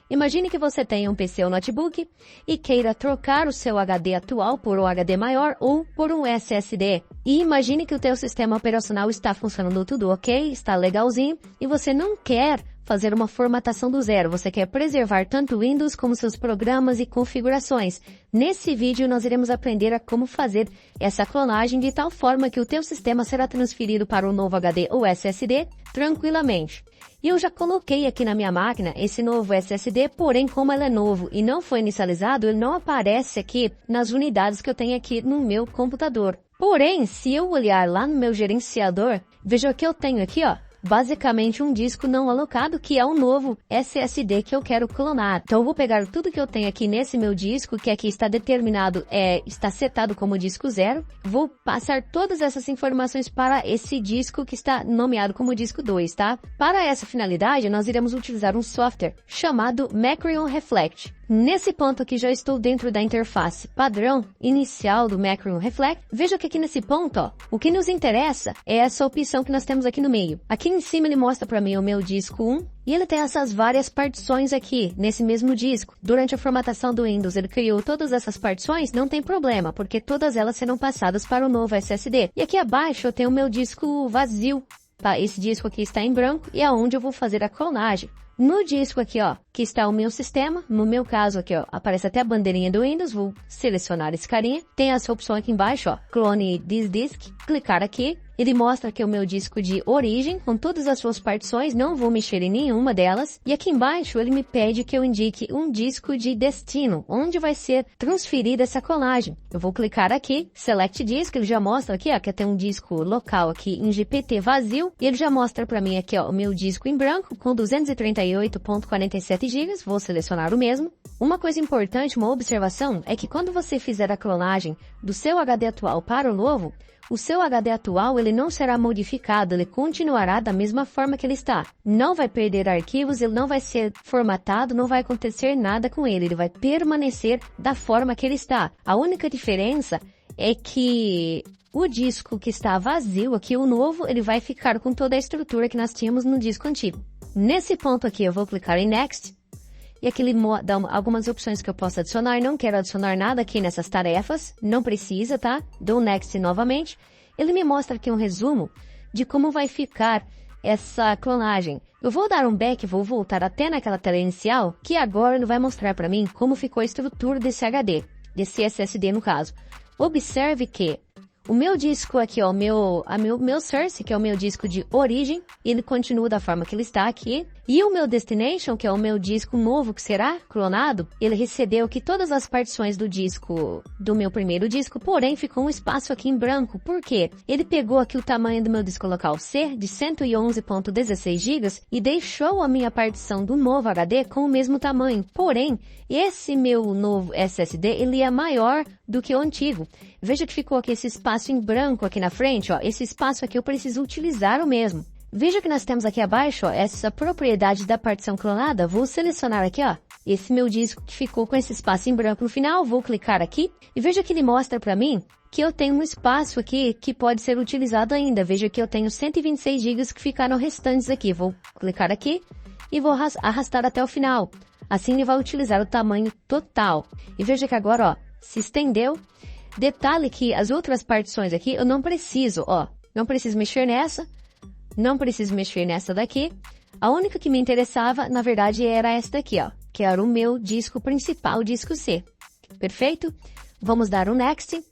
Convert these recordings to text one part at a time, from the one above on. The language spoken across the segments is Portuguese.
Imagine que você tenha um PC ou notebook e queira trocar o seu HD atual por um HD maior ou por um SSD. E imagine que o teu sistema operacional está funcionando tudo ok, está legalzinho, e você não quer fazer uma formatação do zero. Você quer preservar tanto o Windows como seus programas e configurações. Nesse vídeo nós iremos aprender a como fazer essa clonagem de tal forma que o teu sistema será transferido para o novo HD ou SSD tranquilamente. E eu já coloquei aqui na minha máquina esse novo SSD, porém como ele é novo e não foi inicializado, ele não aparece aqui nas unidades que eu tenho aqui no meu computador. Porém, se eu olhar lá no meu gerenciador, veja que eu tenho aqui, ó, basicamente um disco não alocado, que é o novo SSD que eu quero clonar. Então eu vou pegar tudo que eu tenho aqui nesse meu disco, que aqui está determinado, está setado como disco 0. Vou passar todas essas informações para esse disco que está nomeado como disco 2, tá? Para essa finalidade, nós iremos utilizar um software chamado Macrium Reflect. Nesse ponto aqui já estou dentro da interface padrão inicial do Macrium Reflect. Veja que aqui nesse ponto, ó, o que nos interessa é essa opção que nós temos aqui no meio. Aqui em cima ele mostra para mim o meu disco 1 e ele tem essas várias partições aqui nesse mesmo disco. Durante a formatação do Windows ele criou todas essas partições, não tem problema, porque todas elas serão passadas para o novo SSD. E aqui abaixo eu tenho o meu disco vazio. Tá? Esse disco aqui está em branco e é onde eu vou fazer a clonagem. No disco aqui, ó, que está o meu sistema, no meu caso aqui, ó, aparece até a bandeirinha do Windows, vou selecionar esse carinha. Tem essa opção aqui embaixo, ó, Clone this disk, clicar aqui. Ele mostra que é o meu disco de origem, com todas as suas partições, não vou mexer em nenhuma delas. E aqui embaixo ele me pede que eu indique um disco de destino, onde vai ser transferida essa colagem. Eu vou clicar aqui, Select Disk, ele já mostra aqui, ó, que tem um disco local aqui em GPT vazio. E ele já mostra para mim aqui, ó, o meu disco em branco, com 238.47 GB, vou selecionar o mesmo. Uma coisa importante, uma observação, é que quando você fizer a clonagem do seu HD atual para o novo, o seu HD atual ele não será modificado, ele continuará da mesma forma que ele está. Não vai perder arquivos, ele não vai ser formatado, não vai acontecer nada com ele vai permanecer da forma que ele está. A única diferença é que o disco que está vazio aqui, o novo, ele vai ficar com toda a estrutura que nós tínhamos no disco antigo. Nesse ponto aqui eu vou clicar em Next. E aqui ele dá algumas opções que eu posso adicionar. Não quero adicionar nada aqui nessas tarefas. Não precisa, tá? Dou Next novamente. Ele me mostra aqui um resumo de como vai ficar essa clonagem. Eu vou dar um back, vou voltar até naquela tela inicial, que agora ele vai mostrar para mim como ficou a estrutura desse HD, desse SSD no caso. Observe que o meu disco aqui, ó, meu source, que é o meu disco de origem, ele continua da forma que ele está aqui. E o meu destination, que é o meu disco novo que será clonado, ele recebeu aqui todas as partições do disco, do meu primeiro disco, porém ficou um espaço aqui em branco. Por quê? Ele pegou aqui o tamanho do meu disco local C, de 111.16 GB, e deixou a minha partição do novo HD com o mesmo tamanho. Porém, esse meu novo SSD, ele é maior do que o antigo. Veja que ficou aqui esse espaço em branco aqui na frente, ó. Esse espaço aqui eu preciso utilizar o mesmo. Veja que nós temos aqui abaixo, ó, essa propriedade da partição clonada. Vou selecionar aqui, ó, esse meu disco que ficou com esse espaço em branco no final. Vou clicar aqui e veja que ele mostra para mim que eu tenho um espaço aqui que pode ser utilizado ainda. Veja que eu tenho 126 GB que ficaram restantes aqui. Vou clicar aqui e vou arrastar até o final. Assim ele vai utilizar o tamanho total. E veja que agora, ó, se estendeu. Detalhe que as outras partições aqui eu não preciso, ó, não preciso mexer nessa. Não preciso mexer nessa daqui. A única que me interessava, na verdade, era esta daqui, ó, que era o meu disco principal, o disco C. Perfeito? Vamos dar um Next.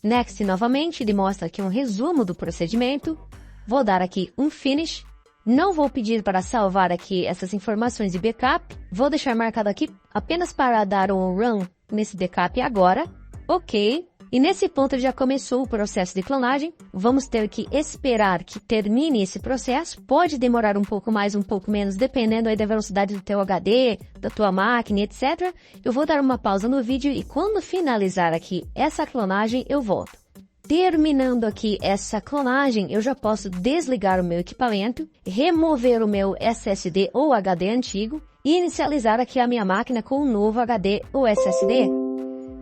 Next novamente, ele mostra aqui um resumo do procedimento. Vou dar aqui um Finish. Não vou pedir para salvar aqui essas informações de backup. Vou deixar marcado aqui apenas para dar um Run nesse backup agora. Ok. E nesse ponto ele já começou o processo de clonagem. Vamos ter que esperar que termine esse processo. Pode demorar um pouco mais, um pouco menos, dependendo aí da velocidade do teu HD, da tua máquina, etc. Eu vou dar uma pausa no vídeo e quando finalizar aqui essa clonagem, eu volto. Terminando aqui essa clonagem, eu já posso desligar o meu equipamento, remover o meu SSD ou HD antigo e inicializar aqui a minha máquina com um novo HD ou SSD.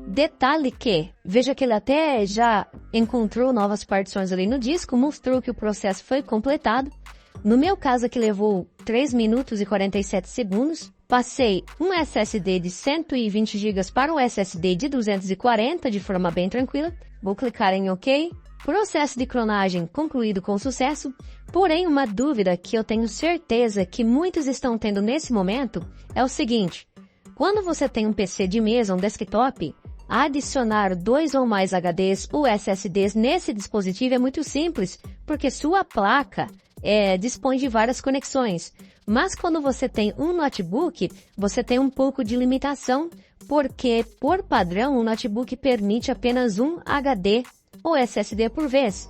Detalhe que, veja que ele até já encontrou novas partições ali no disco, mostrou que o processo foi completado. No meu caso aqui levou 3 minutos e 47 segundos. passei um SSD de 120 GB para um SSD de 240 de forma bem tranquila. Vou clicar em OK. Processo de clonagem concluído com sucesso. Porém, uma dúvida que eu tenho certeza que muitos estão tendo nesse momento é o seguinte: quando você tem um PC de mesa, um desktop, adicionar 2 ou mais HDs ou SSDs nesse dispositivo é muito simples, porque sua placa dispõe de várias conexões. Mas quando você tem um notebook, você tem um pouco de limitação, porque, por padrão, o notebook permite apenas um HD ou SSD por vez.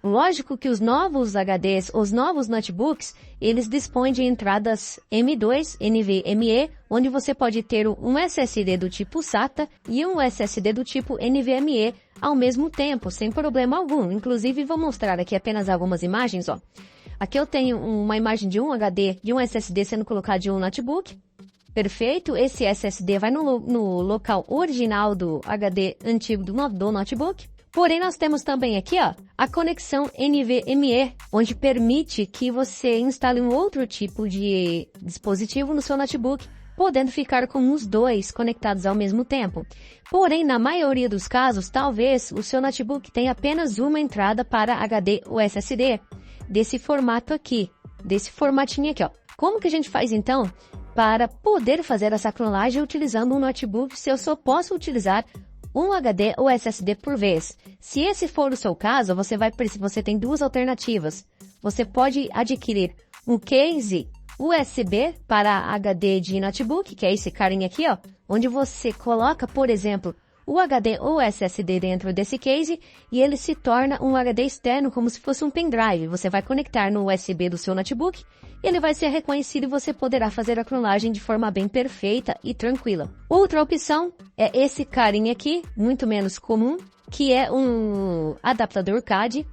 Lógico que os novos HDs, os novos notebooks, eles dispõem de entradas M2, NVMe, onde você pode ter um SSD do tipo SATA e um SSD do tipo NVMe ao mesmo tempo, sem problema algum. Inclusive, vou mostrar aqui apenas algumas imagens, ó. Aqui eu tenho uma imagem de um HD, de um SSD sendo colocado em um notebook. Perfeito, esse SSD vai no local original do HD antigo do notebook. Porém, nós temos também aqui, ó, a conexão NVMe, onde permite que você instale um outro tipo de dispositivo no seu notebook, podendo ficar com os dois conectados ao mesmo tempo. Porém, na maioria dos casos, talvez o seu notebook tenha apenas uma entrada para HD ou SSD, desse formato aqui, desse formatinho aqui, ó. Como que a gente faz, então, para poder fazer essa clonagem utilizando um notebook se eu só posso utilizar um HD ou SSD por vez? Se esse for o seu caso, você tem duas alternativas. Você pode adquirir um case USB para HD de notebook, que é esse carinha aqui, ó, onde você coloca, por exemplo, o HD ou SSD dentro desse case e ele se torna um HD externo como se fosse um pendrive. Você vai conectar no USB do seu notebook, ele vai ser reconhecido e você poderá fazer a clonagem de forma bem perfeita e tranquila. Outra opção é esse carinha aqui, muito menos comum, que é um adaptador CAD,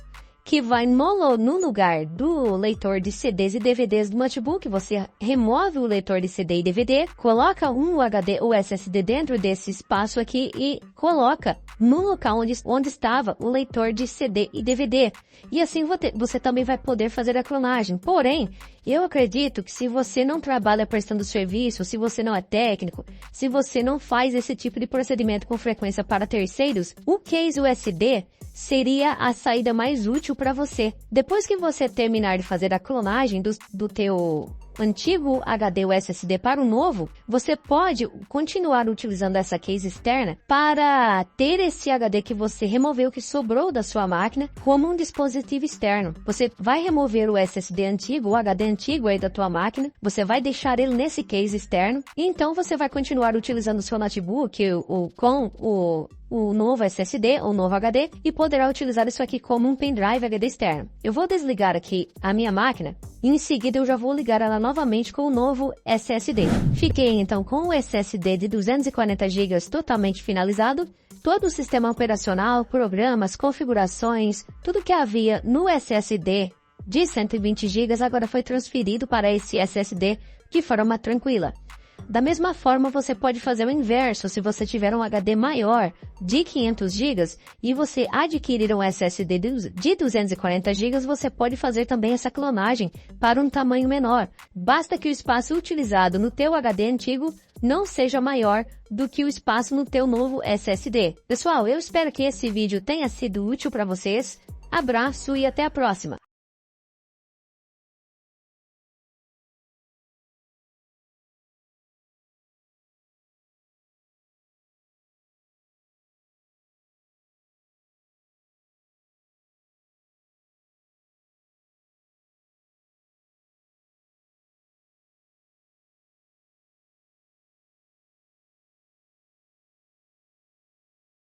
que vai no lugar do leitor de CDs e DVDs do notebook. Você remove o leitor de CD e DVD, coloca um HD ou SSD dentro desse espaço aqui e coloca no local onde estava o leitor de CD e DVD. E assim você também vai poder fazer a clonagem. Porém, eu acredito que se você não trabalha prestando serviço, se você não é técnico, se você não faz esse tipo de procedimento com frequência para terceiros, o case USB seria a saída mais útil para você. Depois que você terminar de fazer a clonagem do teu antigo HD ou SSD para o novo, você pode continuar utilizando essa case externa para ter esse HD que você removeu, que sobrou da sua máquina, como um dispositivo externo. Você vai remover o SSD antigo, o HD antigo aí da tua máquina, você vai deixar ele nesse case externo, e então você vai continuar utilizando o seu notebook com o novo SSD ou novo HD e poderá utilizar isso aqui como um pendrive HD externo. Eu vou desligar aqui a minha máquina e em seguida eu já vou ligar ela novamente com o novo SSD. Fiquei então com o SSD de 240 GB totalmente finalizado. Todo o sistema operacional, programas, configurações, tudo que havia no SSD de 120 GB agora foi transferido para esse SSD de forma tranquila. Da mesma forma, você pode fazer o inverso. Se você tiver um HD maior de 500 GB e você adquirir um SSD de 240 GB, você pode fazer também essa clonagem para um tamanho menor. Basta que o espaço utilizado no teu HD antigo não seja maior do que o espaço no teu novo SSD. Pessoal, eu espero que esse vídeo tenha sido útil para vocês. Abraço e até a próxima!